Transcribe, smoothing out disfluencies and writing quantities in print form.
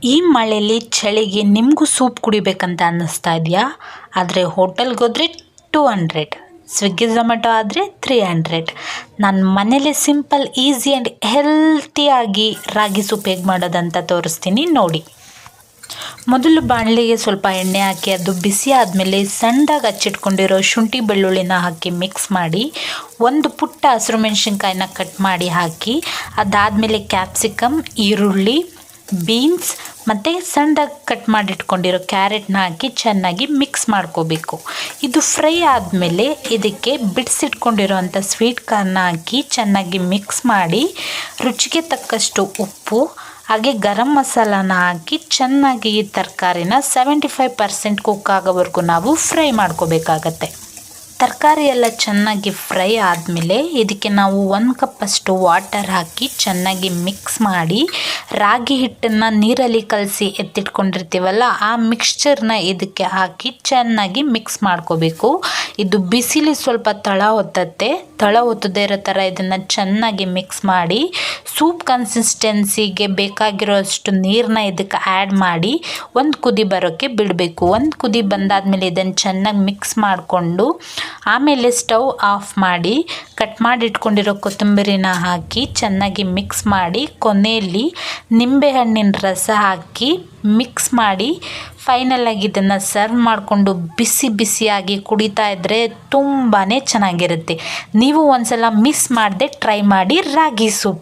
ಈ ಮಳೆಯಲ್ಲಿ ಚಳಿಗೆ ನಿಮಗೂ ಸೂಪ್ ಕುಡಿಬೇಕಂತ ಅನ್ನಿಸ್ತಾ ಇದೆಯಾ? ಆದರೆ ಹೋಟೆಲ್ಗೆ ಹೋದರೆ 200, ಸ್ವಿಗ್ಗಿ ಝೊಮ್ಯಾಟೊ ಆದರೆ 300. ನಾನು ಮನೇಲಿ ಸಿಂಪಲ್ ಈಸಿ ಆ್ಯಂಡ್ ಹೆಲ್ತಿಯಾಗಿ ರಾಗಿ ಸೂಪ್ ಹೇಗೆ ಮಾಡೋದಂತ ತೋರಿಸ್ತೀನಿ ನೋಡಿ. ಮೊದಲು ಬಾಣಲೆಗೆ ಸ್ವಲ್ಪ ಎಣ್ಣೆ ಹಾಕಿ ಅದು ಬಿಸಿ ಆದಮೇಲೆ ಸಣ್ಣದಾಗಿ ಹಚ್ಚಿಟ್ಕೊಂಡಿರೋ ಶುಂಠಿ ಬೆಳ್ಳುಳ್ಳಿನ ಹಾಕಿ ಮಿಕ್ಸ್ ಮಾಡಿ, ಒಂದು ಪುಟ್ಟ ಹಸಿರು ಮೆಣಸಿನ್ಕಾಯಿನ ಕಟ್ ಮಾಡಿ ಹಾಕಿ, ಅದಾದಮೇಲೆ ಕ್ಯಾಪ್ಸಿಕಮ್, ಈರುಳ್ಳಿ, ಬೀನ್ಸ್ ಮತ್ತು ಸಣ್ಣದಾಗಿ ಕಟ್ ಮಾಡಿಟ್ಕೊಂಡಿರೋ ಕ್ಯಾರೆಟ್ನ ಹಾಕಿ ಚೆನ್ನಾಗಿ ಮಿಕ್ಸ್ ಮಾಡ್ಕೋಬೇಕು. ಇದು ಫ್ರೈ ಆದಮೇಲೆ ಇದಕ್ಕೆ ಬಿಡಿಸಿಟ್ಕೊಂಡಿರೋವಂಥ ಸ್ವೀಟ್ ಕಾರ್ನ್ನ ಹಾಕಿ ಚೆನ್ನಾಗಿ ಮಿಕ್ಸ್ ಮಾಡಿ, ರುಚಿಗೆ ತಕ್ಕಷ್ಟು ಉಪ್ಪು ಹಾಗೆ ಗರಂ ಮಸಾಲಾನ ಹಾಕಿ ಚೆನ್ನಾಗಿ ಈ ತರಕಾರಿನ 75% ಕುಕ್ ಆಗೋವರೆಗೂ ನಾವು ಫ್ರೈ ಮಾಡ್ಕೋಬೇಕಾಗತ್ತೆ. ತರಕಾರಿ ಎಲ್ಲ ಚೆನ್ನಾಗಿ ಫ್ರೈ ಆದಮೇಲೆ ಇದಕ್ಕೆ ನಾವು 1 ಕಪ್ಪಷ್ಟು ವಾಟರ್ ಹಾಕಿ ಚೆನ್ನಾಗಿ ಮಿಕ್ಸ್ ಮಾಡಿ, ರಾಗಿ ಹಿಟ್ಟನ್ನು ನೀರಲ್ಲಿ ಕಲಸಿ ಎತ್ತಿಟ್ಕೊಂಡಿರ್ತೀವಲ್ಲ ಆ ಮಿಕ್ಸ್ಚರ್ನ ಇದಕ್ಕೆ ಹಾಕಿ ಚೆನ್ನಾಗಿ ಮಿಕ್ಸ್ ಮಾಡ್ಕೋಬೇಕು. ಇದು ಬಿಸಿಲಿ ಸ್ವಲ್ಪ ತಳ ಹೊತ್ತದೇ ಇರೋ ಥರ ಇದನ್ನು ಚೆನ್ನಾಗಿ ಮಿಕ್ಸ್ ಮಾಡಿ, ಸೂಪ್ ಕನ್ಸಿಸ್ಟೆನ್ಸಿಗೆ ಬೇಕಾಗಿರೋಷ್ಟು ನೀರನ್ನ ಇದಕ್ಕೆ ಆ್ಯಡ್ ಮಾಡಿ ಒಂದು ಕುದಿ ಬರೋಕ್ಕೆ ಬಿಡಬೇಕು. ಒಂದು ಕುದಿ ಬಂದಾದಮೇಲೆ ಇದನ್ನು ಚೆನ್ನಾಗಿ ಮಿಕ್ಸ್ ಮಾಡಿಕೊಂಡು ಆಮೇಲೆ ಸ್ಟವ್ ಆಫ್ ಮಾಡಿ ಕಟ್ ಮಾಡಿ ಇಟ್ಕೊಂಡಿರೋ ಕೊತ್ತಂಬರಿನ ಹಾಕಿ ಚೆನ್ನಾಗಿ ಮಿಕ್ಸ್ ಮಾಡಿ, ಕೊನೆಯಲ್ಲಿ ನಿಂಬೆಹಣ್ಣಿನ ರಸ ಹಾಕಿ ಮಿಕ್ಸ್ ಮಾಡಿ ಫೈನಲಾಗಿ ಇದನ್ನು ಸರ್ವ್ ಮಾಡಿಕೊಂಡು ಬಿಸಿ ಬಿಸಿಯಾಗಿ ಕುಡಿತಾ ಇದ್ದರೆ ತುಂಬಾ ಚೆನ್ನಾಗಿರುತ್ತೆ. ನೀವು ಒಂದ್ಸಲ ಮಿಸ್ ಮಾಡದೆ ಟ್ರೈ ಮಾಡಿ ರಾಗಿ ಸೂಪ್.